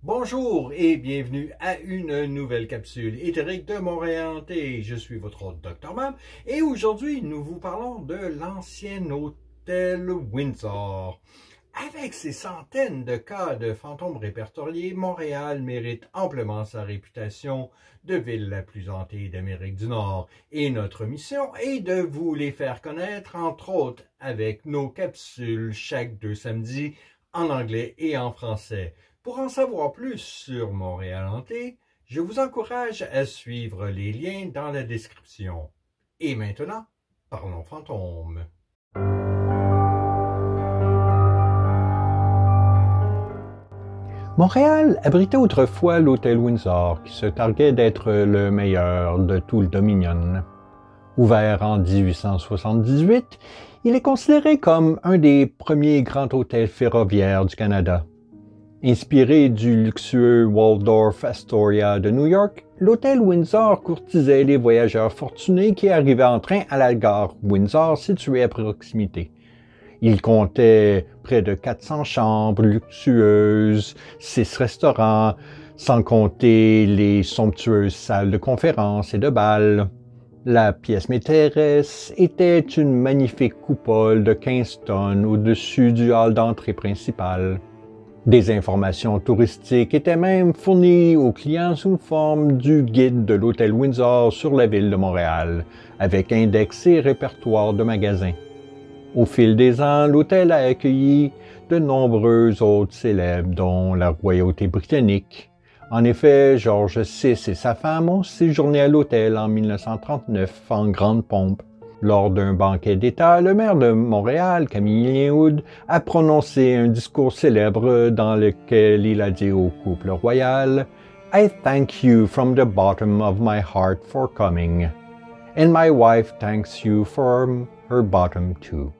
Bonjour et bienvenue à une nouvelle capsule éthérique de Montréal Hanté. Je suis votre hôte Dr Mam et aujourd'hui nous vous parlons de l'ancien hôtel Windsor. Avec ses centaines de cas de fantômes répertoriés, Montréal mérite amplement sa réputation de ville la plus hantée d'Amérique du Nord. Et notre mission est de vous les faire connaître, entre autres avec nos capsules chaque 2 samedis en anglais et en français. Pour en savoir plus sur Montréal Hanté, je vous encourage à suivre les liens dans la description. Et maintenant, parlons fantômes. Montréal abritait autrefois l'hôtel Windsor, qui se targuait d'être le meilleur de tout le Dominion. Ouvert en 1878, il est considéré comme un des premiers grands hôtels ferroviaires du Canada. Inspiré du luxueux Waldorf Astoria de New York, l'hôtel Windsor courtisait les voyageurs fortunés qui arrivaient en train à la gare Windsor située à proximité. Il comptait près de 400 chambres luxueuses, 6 restaurants, sans compter les somptueuses salles de conférences et de bal. La pièce maîtresse était une magnifique coupole de 15 tonnes au-dessus du hall d'entrée principal. Des informations touristiques étaient même fournies aux clients sous forme du guide de l'hôtel Windsor sur la ville de Montréal, avec index et répertoire de magasins. Au fil des ans, l'hôtel a accueilli de nombreux hôtes célèbres, dont la royauté britannique. En effet, George VI et sa femme ont séjourné à l'hôtel en 1939 en grande pompe. Lors d'un banquet d'État, le maire de Montréal, Camille Lienhoud, a prononcé un discours célèbre dans lequel il a dit au couple royal « I thank you from the bottom of my heart for coming, and my wife thanks you from her bottom too. »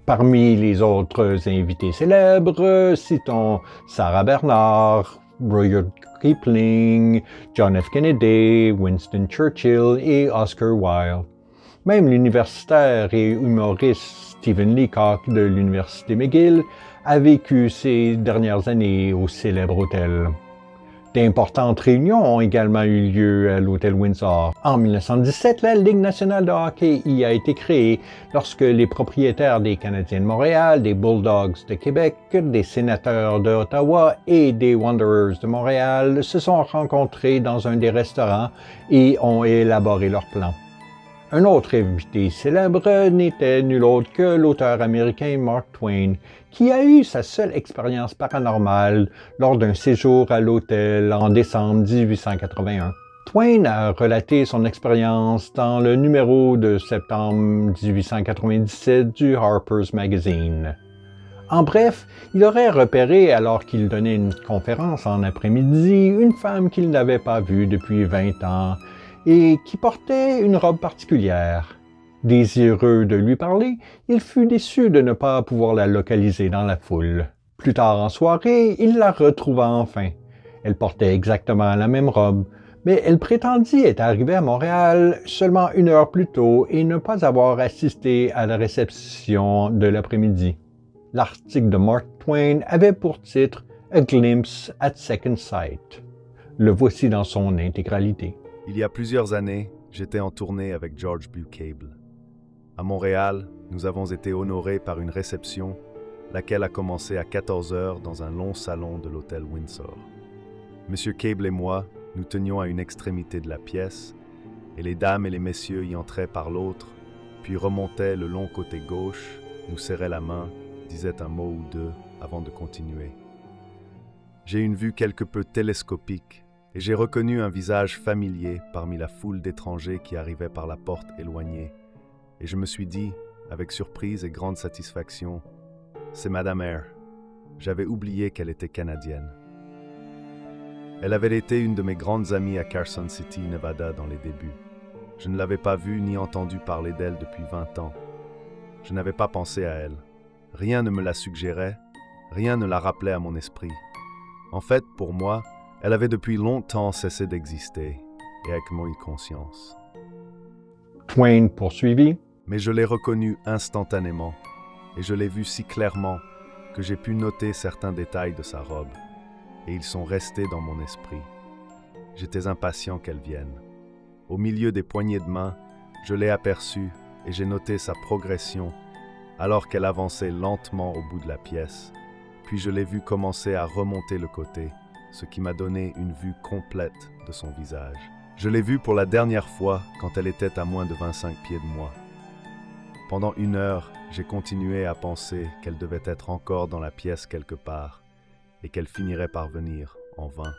Parmi les autres invités célèbres, citons Sarah Bernard, Rudyard Kipling, John F. Kennedy, Winston Churchill et Oscar Wilde. Même l'universitaire et humoriste Stephen Leacock de l'Université McGill a vécu ces dernières années au célèbre hôtel. D'importantes réunions ont également eu lieu à l'hôtel Windsor. En 1917, la Ligue nationale de hockey y a été créée lorsque les propriétaires des Canadiens de Montréal, des Bulldogs de Québec, des Sénateurs de Ottawa et des Wanderers de Montréal se sont rencontrés dans un des restaurants et ont élaboré leur plan. Un autre invité célèbre n'était nul autre que l'auteur américain Mark Twain, qui a eu sa seule expérience paranormale lors d'un séjour à l'hôtel en décembre 1881. Twain a relaté son expérience dans le numéro de septembre 1897 du Harper's Magazine. En bref, il aurait repéré, alors qu'il donnait une conférence en après-midi, une femme qu'il n'avait pas vue depuis 20 ans, et qui portait une robe particulière. Désireux de lui parler, il fut déçu de ne pas pouvoir la localiser dans la foule. Plus tard en soirée, il la retrouva enfin. Elle portait exactement la même robe, mais elle prétendit être arrivée à Montréal seulement 1 heure plus tôt et ne pas avoir assisté à la réception de l'après-midi. L'article de Mark Twain avait pour titre « A Glimpse at Second Sight ». Le voici dans son intégralité. Il y a plusieurs années, j'étais en tournée avec George Blue Cable. À Montréal, nous avons été honorés par une réception, laquelle a commencé à 14 heures dans un long salon de l'hôtel Windsor. Monsieur Cable et moi, nous tenions à une extrémité de la pièce, et les dames et les messieurs y entraient par l'autre, puis remontaient le long côté gauche, nous serraient la main, disaient un mot ou deux avant de continuer. J'ai une vue quelque peu télescopique, et j'ai reconnu un visage familier parmi la foule d'étrangers qui arrivaient par la porte éloignée. Et je me suis dit, avec surprise et grande satisfaction, « C'est Madame Eyre. » J'avais oublié qu'elle était canadienne. Elle avait été une de mes grandes amies à Carson City, Nevada, dans les débuts. Je ne l'avais pas vue ni entendu parler d'elle depuis 20 ans. Je n'avais pas pensé à elle. Rien ne me la suggérait, rien ne la rappelait à mon esprit. En fait, pour moi, elle avait depuis longtemps cessé d'exister, et avec moi une conscience. Twain poursuivit. Mais je l'ai reconnue instantanément, et je l'ai vue si clairement que j'ai pu noter certains détails de sa robe. et ils sont restés dans mon esprit. J'étais impatient qu'elle vienne. Au milieu des poignées de main, je l'ai aperçue et j'ai noté sa progression alors qu'elle avançait lentement au bout de la pièce. Puis je l'ai vue commencer à remonter le côté, ce qui m'a donné une vue complète de son visage. Je l'ai vue pour la dernière fois quand elle était à moins de 25 pieds de moi. Pendant 1 heure, j'ai continué à penser qu'elle devait être encore dans la pièce quelque part et qu'elle finirait par venir en vain.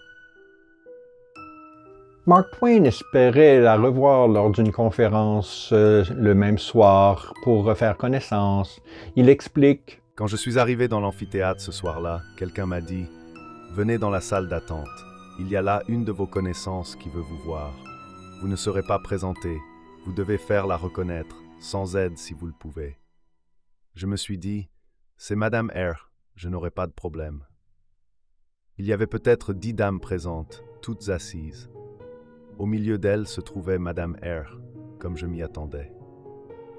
Mark Twain espérait la revoir lors d'une conférence le même soir pour refaire connaissance. Il explique: « Quand je suis arrivé dans l'amphithéâtre ce soir-là, quelqu'un m'a dit « Venez dans la salle d'attente. Il y a là une de vos connaissances qui veut vous voir. Vous ne serez pas présenté. Vous devez faire la reconnaître, sans aide si vous le pouvez. » Je me suis dit « C'est Madame R, je n'aurai pas de problème. » Il y avait peut-être 10 dames présentes, toutes assises. Au milieu d'elles se trouvait Madame R, comme je m'y attendais.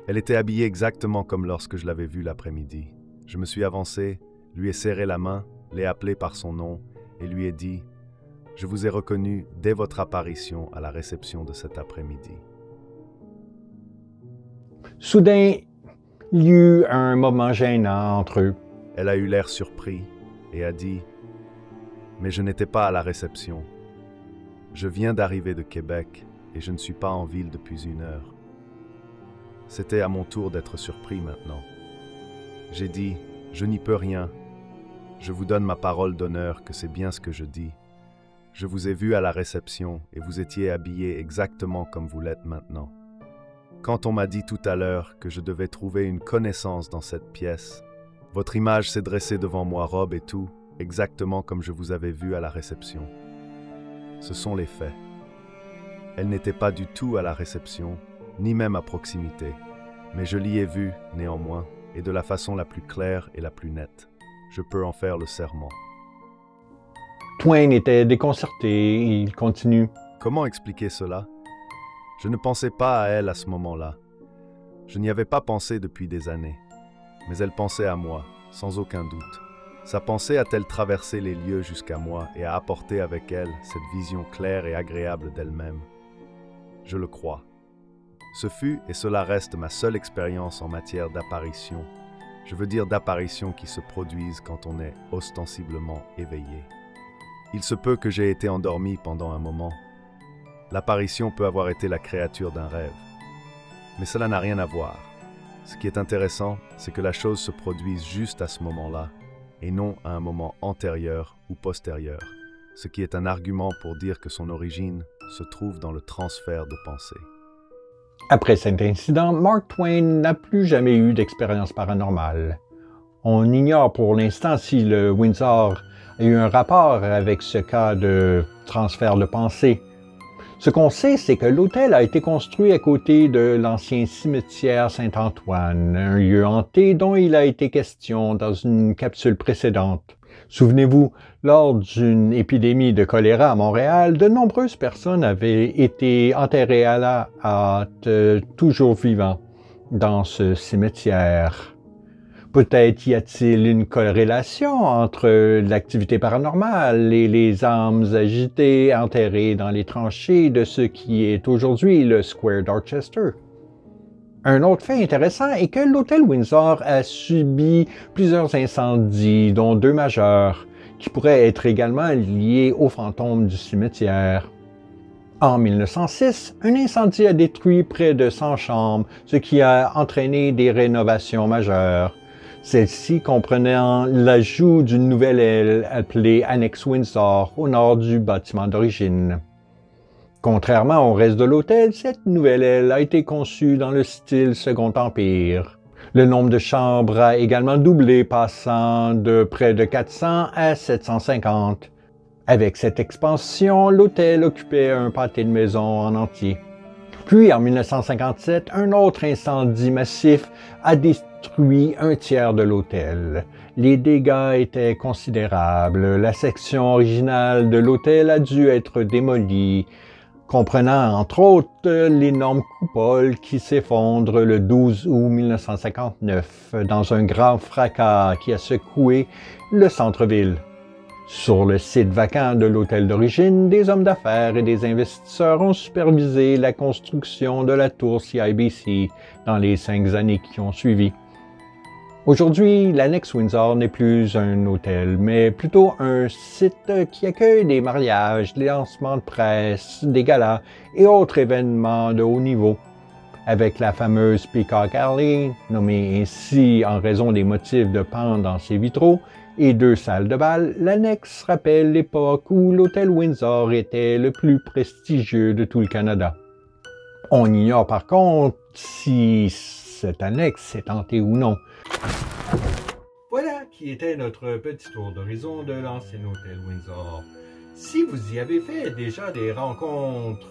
Elle était habillée exactement comme lorsque je l'avais vue l'après-midi. Je me suis avancé, lui ai serré la main, l'ai appelée par son nom et lui ai dit « Je vous ai reconnu dès votre apparition à la réception de cet après-midi. » Soudain, il y eut un moment gênant entre eux. Elle a eu l'air surpris et a dit « Mais je n'étais pas à la réception. Je viens d'arriver de Québec et je ne suis pas en ville depuis 1 heure. » C'était à mon tour d'être surpris maintenant. J'ai dit « Je n'y peux rien. Je vous donne ma parole d'honneur que c'est bien ce que je dis. Je vous ai vu à la réception et vous étiez habillé exactement comme vous l'êtes maintenant. Quand on m'a dit tout à l'heure que je devais trouver une connaissance dans cette pièce, votre image s'est dressée devant moi, robe et tout, exactement comme je vous avais vu à la réception. Ce sont les faits. Elle n'était pas du tout à la réception, ni même à proximité, mais je l'y ai vue, néanmoins, et de la façon la plus claire et la plus nette. Je peux en faire le serment. Twain était déconcerté, il continue. Comment expliquer cela? Je ne pensais pas à elle à ce moment-là. Je n'y avais pas pensé depuis des années. Mais elle pensait à moi, sans aucun doute. Sa pensée a-t-elle traversé les lieux jusqu'à moi et a apporté avec elle cette vision claire et agréable d'elle-même? Je le crois. Ce fut et cela reste ma seule expérience en matière d'apparition. Je veux dire d'apparitions qui se produisent quand on est ostensiblement éveillé. Il se peut que j'ai été endormi pendant un moment. L'apparition peut avoir été la créature d'un rêve. Mais cela n'a rien à voir. Ce qui est intéressant, c'est que la chose se produise juste à ce moment-là, et non à un moment antérieur ou postérieur, ce qui est un argument pour dire que son origine se trouve dans le transfert de pensée. Après cet incident, Mark Twain n'a plus jamais eu d'expérience paranormale. On ignore pour l'instant si le Windsor a eu un rapport avec ce cas de transfert de pensée. Ce qu'on sait, c'est que l'hôtel a été construit à côté de l'ancien cimetière Saint-Antoine, un lieu hanté dont il a été question dans une capsule précédente. Souvenez-vous, lors d'une épidémie de choléra à Montréal, de nombreuses personnes avaient été enterrées à la hâte, toujours vivants, dans ce cimetière. Peut-être y a-t-il une corrélation entre l'activité paranormale et les âmes agitées enterrées dans les tranchées de ce qui est aujourd'hui le Square Dorchester. Un autre fait intéressant est que l'hôtel Windsor a subi plusieurs incendies, dont 2 majeurs, qui pourraient être également liés aux fantômes du cimetière. En 1906, un incendie a détruit près de 100 chambres, ce qui a entraîné des rénovations majeures. Celle-ci comprenant l'ajout d'une nouvelle aile appelée Annexe Windsor au nord du bâtiment d'origine. Contrairement au reste de l'hôtel, cette nouvelle aile a été conçue dans le style Second Empire. Le nombre de chambres a également doublé, passant de près de 400 à 750. Avec cette expansion, l'hôtel occupait un pâté de maisons en entier. Puis, en 1957, un autre incendie massif a détruit 1/3 de l'hôtel. Les dégâts étaient considérables. La section originale de l'hôtel a dû être démolie, comprenant entre autres l'énorme coupole qui s'effondre le 12 août 1959 dans un grand fracas qui a secoué le centre-ville. Sur le site vacant de l'hôtel d'origine, des hommes d'affaires et des investisseurs ont supervisé la construction de la tour CIBC dans les 5 années qui ont suivi. Aujourd'hui, l'annexe Windsor n'est plus un hôtel, mais plutôt un site qui accueille des mariages, des lancements de presse, des galas et autres événements de haut niveau. Avec la fameuse Peacock Alley, nommée ainsi en raison des motifs de pente dans ses vitraux, et 2 salles de bal, l'annexe rappelle l'époque où l'hôtel Windsor était le plus prestigieux de tout le Canada. On ignore par contre si cette annexe s'est hantée ou non. Voilà qui était notre petit tour d'horizon de l'ancien hôtel Windsor. Si vous y avez fait déjà des rencontres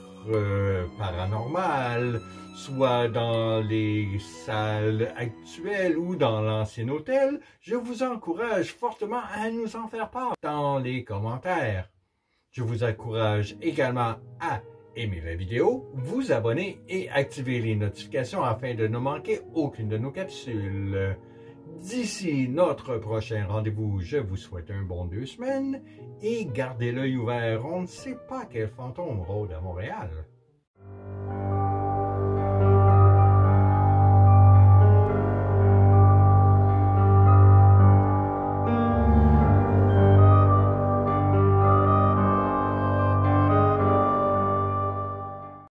paranormales, soit dans les salles actuelles ou dans l'ancien hôtel, je vous encourage fortement à nous en faire part dans les commentaires. Je vous encourage également à aimer la vidéo, vous abonner et activer les notifications afin de ne manquer aucune de nos capsules. D'ici notre prochain rendez-vous, je vous souhaite un bon 2 semaines et gardez l'œil ouvert, on ne sait pas quel fantôme rôde à Montréal.